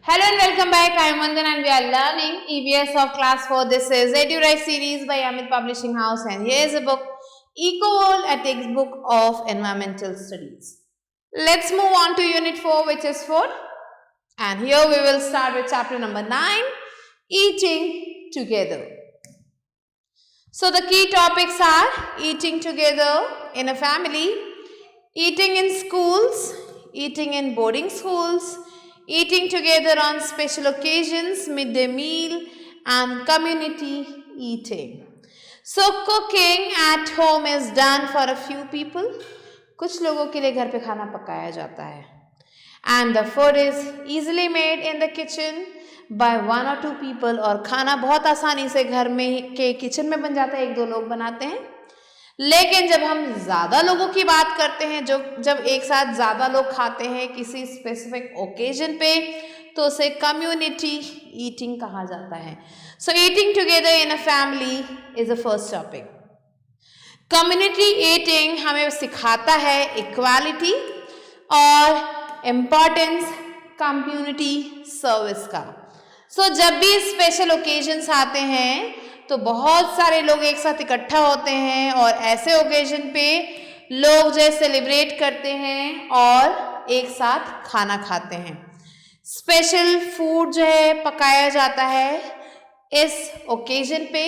Hello and welcome back. I am Vandan and we are learning EVS of class 4. This is EduRite series by Amit Publishing House and here is a book EcoWorld, a textbook of environmental studies. Let's move on to unit 4 which is food and here we will start with chapter number 9, eating together. So the key topics are eating together in a family, eating in schools, eating in boarding schools, eating together on special occasions, midday meal and community eating. So cooking at home is done for a few people. कुछ लोगों के लिए घर पे खाना पकाया जाता है. And the food is easily made in the kitchen by 1 or 2 people. और खाना बहुत आसानी से घर में के किचन में बन जाता है, 1-2 लोग बनाते हैं. लेकिन जब हम ज़्यादा लोगों की बात करते हैं, जब एक साथ ज़्यादा लोग खाते हैं किसी स्पेसिफिक ओकेजन पे, तो उसे कम्युनिटी ईटिंग कहा जाता है. So eating together in a family is the first topic. Community eating हमें सिखाता है इक्वालिटी और इम्पॉर्टेंस कम्युनिटी सर्विस का. सो जब भी स्पेशल ओकेजन्स आते हैं तो बहुत सारे लोग एक साथ इकट्ठा होते हैं और ऐसे ओकेजन पे लोग जो है सेलिब्रेट करते हैं और एक साथ खाना खाते हैं. स्पेशल फूड जो है पकाया जाता है इस ओकेजन पे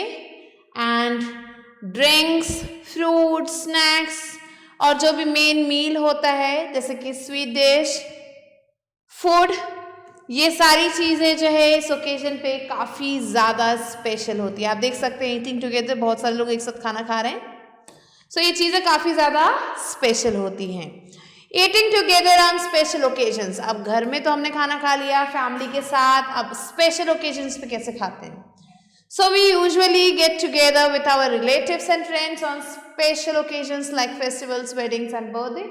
एंड ड्रिंक्स, फ्रूट, स्नैक्स और जो भी मेन मील होता है जैसे कि स्वीट डिश, फूड, ये सारी चीज़ें जो है इस ओकेजन पे काफ़ी ज़्यादा स्पेशल होती है. आप देख सकते हैं ईटिंग टुगेदर बहुत सारे लोग एक साथ खाना खा रहे हैं. सो ये चीज़ें काफ़ी ज़्यादा स्पेशल होती हैं. Eating together on special occasions. अब घर में तो हमने खाना खा लिया फैमिली के साथ, अब स्पेशल ओकेजन्स पे कैसे खाते हैं. So we usually get together with our relatives and friends on special occasions like festivals, weddings and birthday.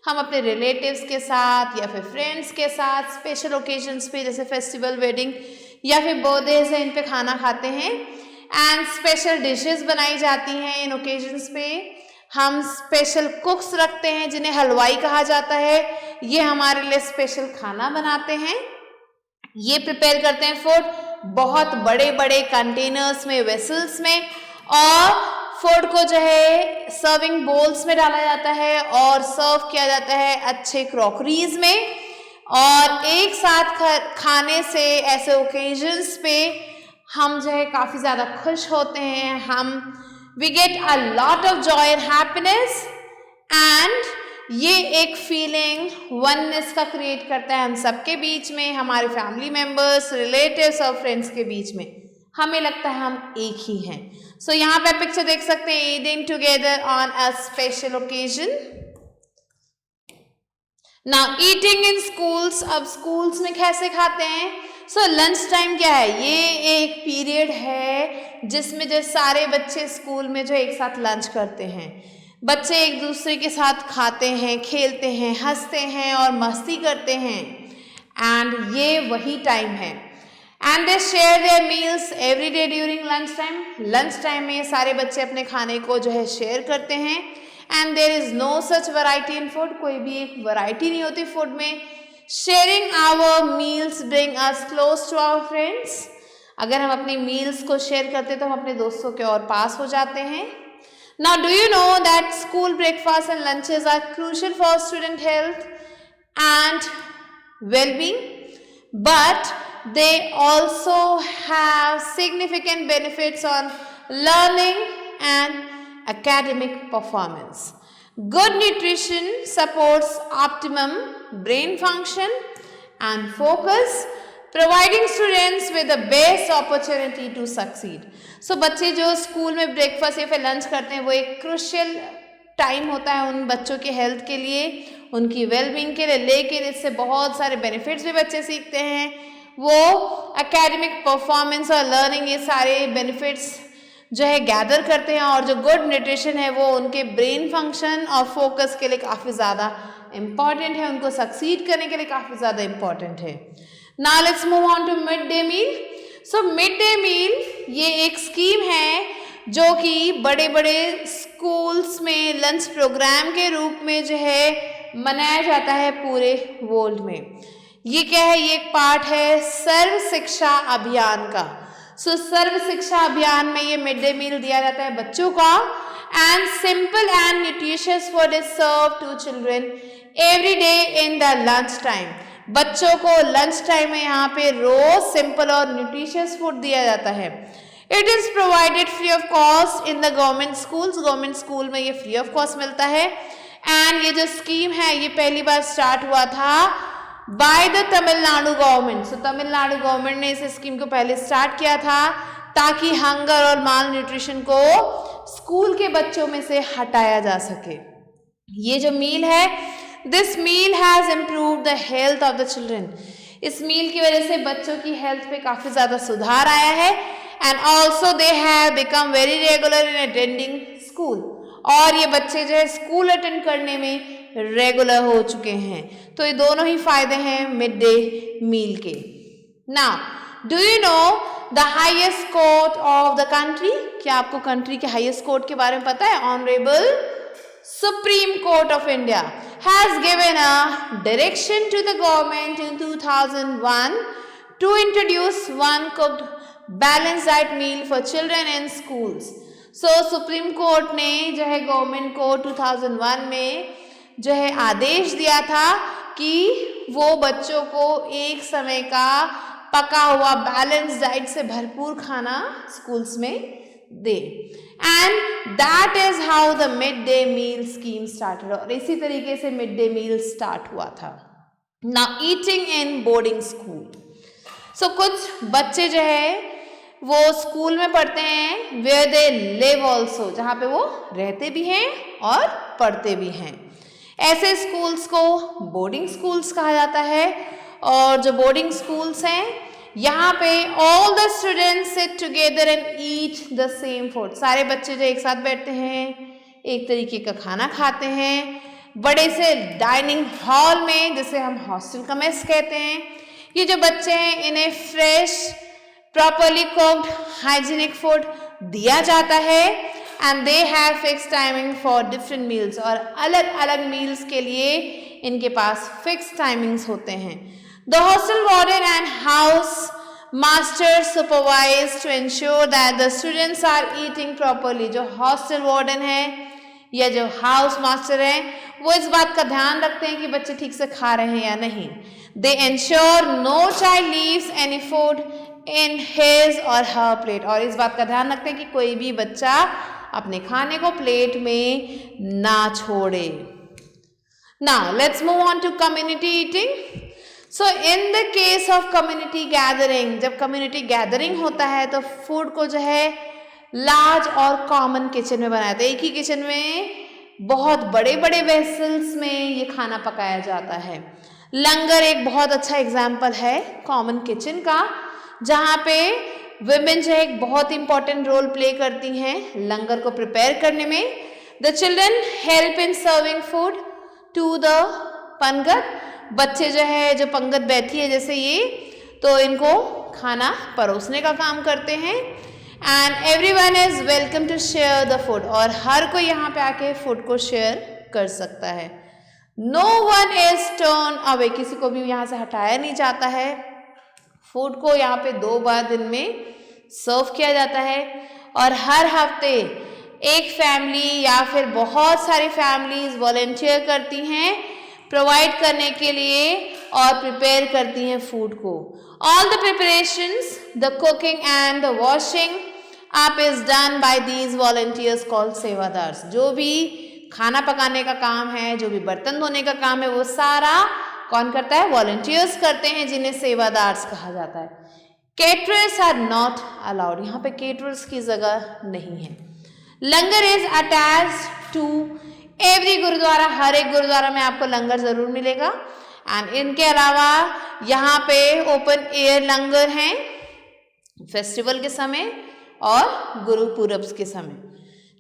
हम अपने रिलेटिव्स के साथ या फिर फ्रेंड्स के साथ स्पेशल ओकेजन्स पे जैसे फेस्टिवल, वेडिंग या फिर बर्थडे से इन पे खाना खाते हैं. एंड स्पेशल डिशेस बनाई जाती हैं इन ओकेजन्स पे. हम स्पेशल कुक्स रखते हैं जिन्हें हलवाई कहा जाता है. ये हमारे लिए स्पेशल खाना बनाते हैं. ये प्रिपेयर करते हैं फूड बहुत बड़े बड़े कंटेनर्स में, वेसल्स में, और फूड को जो है सर्विंग बोल्स में डाला जाता है और सर्व किया जाता है अच्छे क्रॉकरीज में. और एक साथ खाने से ऐसे ओकेजन्स पे हम जो है काफ़ी ज़्यादा खुश होते हैं. We get a lot of joy and happiness and ये एक फीलिंग वननेस का क्रिएट करता है हम सबके बीच में, हमारे फैमिली मेम्बर्स, रिलेटिव्स और फ्रेंड्स के बीच में. हमें लगता है हम एक ही हैं. सो यहाँ पे पिक्चर देख सकते हैं eating together on a special occasion. Now eating in schools. अब स्कूल्स में कैसे खाते हैं. सो लंच टाइम क्या है, ये एक पीरियड है जिसमें जो सारे बच्चे स्कूल में जो एक साथ लंच करते हैं. बच्चे एक दूसरे के साथ खाते हैं, खेलते हैं, हंसते हैं और मस्ती करते हैं. एंड ये वही टाइम है. And they share their meals every day during lunch time. Lunch time में सारे बच्चे अपने खाने को जो है शेयर करते हैं. And there is no such variety in food. कोई भी एक वैरायटी नहीं होती फूड में. Sharing our meals bring us close to our friends. अगर हम अपनी मील्स को शेयर करते हैं तो हम अपने दोस्तों के और पास हो जाते हैं. Now, do you know that school breakfasts and lunches are crucial for student health and well-being? But they also have significant benefits on learning and academic performance. Good nutrition supports optimum brain function and focus, providing students with the best opportunity to succeed. सो बच्चे जो school में breakfast या फिर lunch करते हैं वो एक crucial time होता है उन बच्चों के हेल्थ के लिए, उनकी वेलबींग के लिए. लेकिन इससे बहुत सारे बेनिफिट्स भी बच्चे सीखते हैं. वो एकेडमिक परफॉर्मेंस और लर्निंग ये सारे बेनिफिट्स जो है गैदर करते हैं. और जो गुड न्यूट्रिशन है वो उनके ब्रेन फंक्शन और फोकस के लिए काफ़ी ज़्यादा इम्पॉर्टेंट है, उनको सक्सीड करने के लिए काफ़ी ज़्यादा इम्पॉर्टेंट है. Now let's move on to mid day meal. So mid day meal ये एक स्कीम है जो कि बड़े बड़े स्कूल्स में लंच प्रोग्राम के रूप में जो है मनाया जाता है पूरे वर्ल्ड में. ये क्या है, ये एक पार्ट है सर्व शिक्षा अभियान का। सो सर्व शिक्षा अभियान में ये मिड डे मील दिया जाता है बच्चों का, and simple and nutritious food is serve to children every day in the lunch time. बच्चों को लंच टाइम में यहाँ पे रोज सिंपल और न्यूट्रिशियस फूड दिया जाता है। It is provided free of cost in the government schools, government school में ये फ्री ऑफ कॉस्ट मिलता है। एंड ये जो स्कीम है ये पहली बार स्टार्ट हुआ था by the Tamil Nadu government. So Tamil Nadu government ने इस स्कीम को पहले स्टार्ट किया था ताकि हंगर और माल न्यूट्रिशन को स्कूल के बच्चों में से हटाया जा सके। ये जो मील है, this meal has improved the health of the children. इस मील की वजह से बच्चों की हेल्थ पे काफी ज्यादा सुधार आया है। And also they have become very regular in attending school, और ये बच्चे जो है स्कूल अटेंड करने में रेगुलर हो चुके हैं। तो ये दोनों ही फायदे हैं मिड डे मील के। Now do you know the highest court of the country? क्या आपको कंट्री के हाईएस्ट कोर्ट के बारे में पता है? Honourable supreme court of India has given a direction to the government in 2001 to introduce one cooked balanced diet meal for children in schools. So supreme court ने जो है गवर्नमेंट को 2001 में जो है आदेश दिया था कि वो बच्चों को एक समय का पका हुआ बैलेंस डाइट से भरपूर खाना स्कूल्स में दे। And that is how the mid day meal scheme started, और इसी तरीके से मिड डे मील स्टार्ट हुआ था। Now eating in boarding school. सो कुछ बच्चे जो है वो स्कूल में पढ़ते हैं वेयर दे लिव ऑल्सो, जहाँ पे वो रहते भी हैं और पढ़ते भी हैं। ऐसे स्कूल्स को बोर्डिंग स्कूल्स कहा जाता है। और जो बोर्डिंग स्कूल्स हैं यहाँ पे all the students sit together and eat the same food. सारे बच्चे जो एक साथ बैठते हैं, एक तरीके का खाना खाते हैं बड़े से डाइनिंग हॉल में, जिसे हम हॉस्टल का मेस कहते हैं। ये जो बच्चे हैं इन्हें fresh properly cooked hygienic food दिया जाता है, and they have fix timing for different meals, और अलग अलग मील्स के लिए इनके पास फिक्स टाइमिंग्स होते हैं। The hostel warden and house master supervise to ensure that the students are eating properly. जो hostel warden है या जो house master है वो इस बात का ध्यान रखते हैं कि बच्चे ठीक से खा रहे हैं या नहीं। They ensure no child leaves any food in his or her plate, और इस बात का ध्यान रखते हैं कि कोई भी बच्चा अपने खाने को प्लेट में ना छोड़े। Now let's move on to community eating. So in the case of community gathering, जब कम्युनिटी गैदरिंग होता है तो फूड को जो है लार्ज और कॉमन किचन में बनाया जाता है। एक ही किचन में बहुत बड़े बड़े वेसल्स में ये खाना पकाया जाता है। लंगर एक बहुत अच्छा एग्जाम्पल है कॉमन किचन का, जहाँ पे विमेन जो है एक बहुत इंपॉर्टेंट रोल प्ले करती हैं लंगर को प्रिपेयर करने में। The children help in serving food to the pangat. बच्चे जो है, जो पंगत बैठी है जैसे ये, तो इनको खाना परोसने का काम करते हैं। And everyone is welcome to share the food, और हर कोई यहाँ पे आके फूड को शेयर कर सकता है। No one is turn away, किसी को भी यहाँ से हटाया नहीं जाता है। फूड को यहाँ पे 2 बार दिन में सर्व किया जाता है, और हर हफ्ते एक फैमिली या फिर बहुत सारी फैमिलीज वॉलंटियर करती हैं प्रोवाइड करने के लिए और प्रिपेयर करती हैं फूड को। All the preparations, the cooking and the washing up is done by these volunteers called सेवादार्स। जो भी खाना पकाने का काम है, जो भी बर्तन धोने का काम है, वो सारा कौन करता है? वॉलंटियर्स करते हैं, जिन्हें सेवादार्स कहा जाता है। केटरर्स आर नॉट अलाउड, यहाँ पे केटरर्स की जगह नहीं है। Langar is attached to every gurdwara, हर एक गुरुद्वारा में आपको लंगर जरूर मिलेगा। एंड इनके अलावा यहाँ पे ओपन एयर लंगर हैं फेस्टिवल के समय और गुरुपूरब के समय।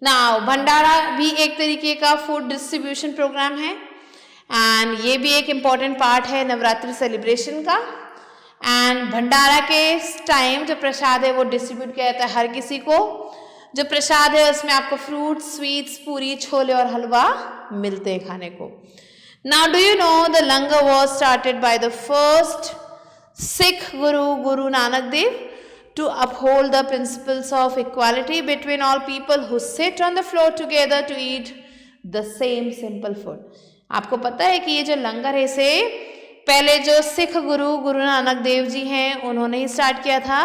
ना भंडारा भी एक तरीके का फूड डिस्ट्रीब्यूशन प्रोग्राम है, एंड ये भी एक इम्पॉर्टेंट पार्ट है नवरात्रि सेलिब्रेशन का। एंड भंडारा के टाइम जो प्रसाद है वो डिस्ट्रीब्यूट किया जाता है हर किसी को। जो प्रसाद है उसमें आपको फ्रूट्स, स्वीट्स, पूरी, छोले और हलवा मिलते हैं खाने को। Now, do you know the langar was started by the first Sikh Guru, Guru Nanak Dev, to uphold the principles of equality between all people who sit on the floor together to eat the same simple food. आपको पता है कि ये जो लंगर है इसे पहले जो सिख गुरु गुरु नानक देव जी हैं उन्होंने ही स्टार्ट किया था,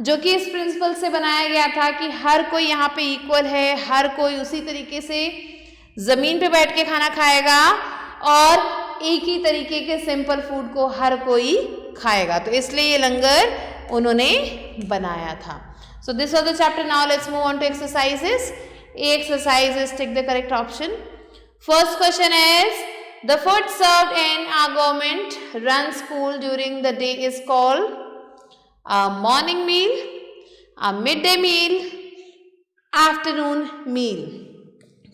जो कि इस प्रिंसिपल से बनाया गया था कि हर कोई यहाँ पे इक्वल है, हर कोई उसी तरीके से ज़मीन पे बैठ के खाना खाएगा और एक ही तरीके के सिंपल फूड को हर कोई खाएगा, तो इसलिए ये लंगर उन्होंने बनाया था. So this was the chapter. Now let's move on to exercises. A exercise is tick the correct option. First question is, the food served in our government run school during the day is called a morning meal, a midday meal, afternoon meal.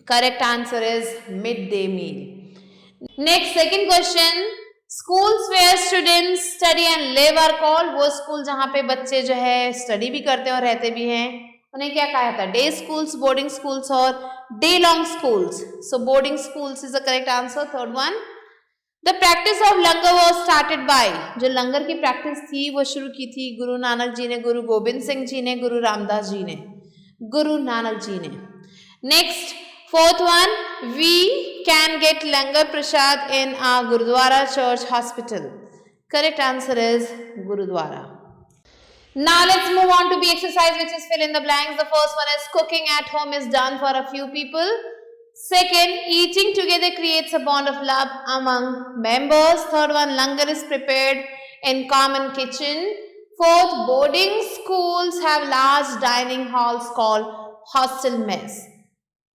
Correct answer is midday meal. Next, second question, schools where students study and live are called. वो school जहाँ पे बच्चे जो है study भी करते हैं और रहते भी हैं उन्हें क्या कहा जाता है? डे स्कूल्स, बोर्डिंग स्कूल्स और day long schools. So boarding schools is the correct answer. Third one, the practice of langar was started by. जो लंगर की प्रैक्टिस थी वो शुरू की थी गुरु नानक जी ने, गुरु गोबिंद सिंह जी ने, गुरु रामदास जी ने, गुरु नानक जी ने. Next fourth one, we can get langar prasad in a gurudwara church hospital. Correct answer is gurudwara. Now let's move on to the exercise which is fill in the blanks. The first one is cooking at home is done for a few people. Second, eating together creates a bond of love among members. Third one, langar is prepared in common kitchen. Fourth, boarding schools have large dining halls called hostel mess.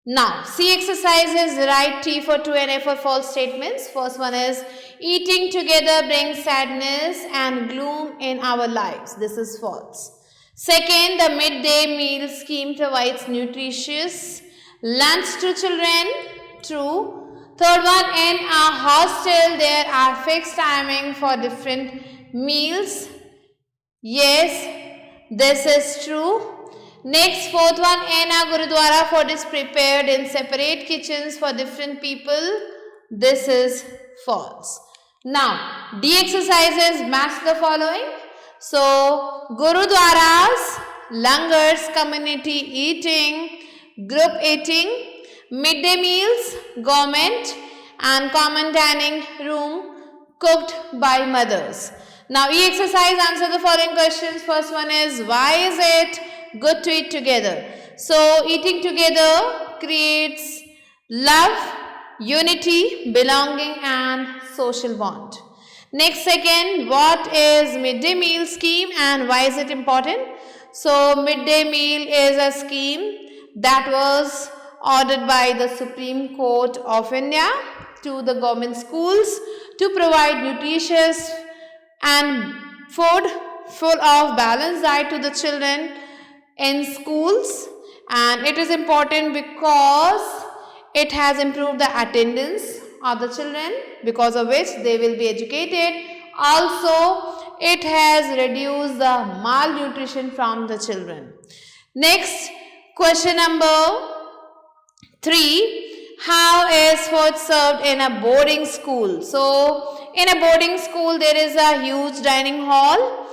Now, C exercises, write T for true and F for false statements. First one is, eating together brings sadness and gloom in our lives. This is false. Second, the midday meal scheme provides nutritious lunch to children. True. Third one, in a hostel there are fixed timing for different meals. Yes, this is true. Next, fourth one, in a gurudwara food is prepared in separate kitchens for different people. This is false. Now, D exercises match the following. So, gurudwaras, langars, community eating, group eating, midday meals, government, and common dining room cooked by mothers. Now, E exercise, answer the following questions. First one is, why is it good to eat together? So, eating together creates love, unity, belonging and social bond. Next, second, what is midday meal scheme and why is it important? So, midday meal is a scheme that was ordered by the Supreme Court of India to the government schools to provide nutritious and food full of balanced diet to the children in schools, and it is important because it has improved the attendance of the children, because of which they will be educated. Also, it has reduced the malnutrition from the children. Next, question number 3. How is food served in a boarding school? So, in a boarding school, there is a huge dining hall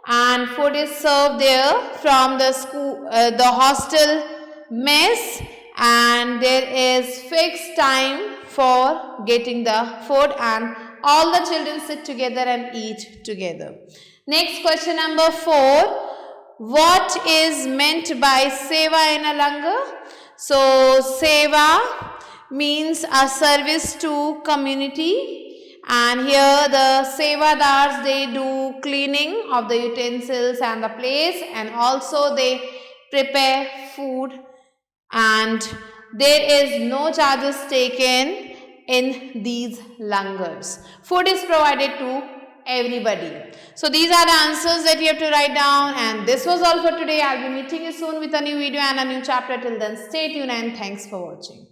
and food is served there from the school, the hostel mess, and there is fixed time for getting the food and all the children sit together and eat together. Next, question number 4. What is meant by seva in a langar? So, seva means a service to community. And here the sevadars, they do cleaning of the utensils and the place, and also they prepare food, and there is no charges taken in these langars. Food is provided to everybody. So these are the answers that you have to write down, and this was all for today. I'll be meeting you soon with a new video and a new chapter. Till then, stay tuned and thanks for watching.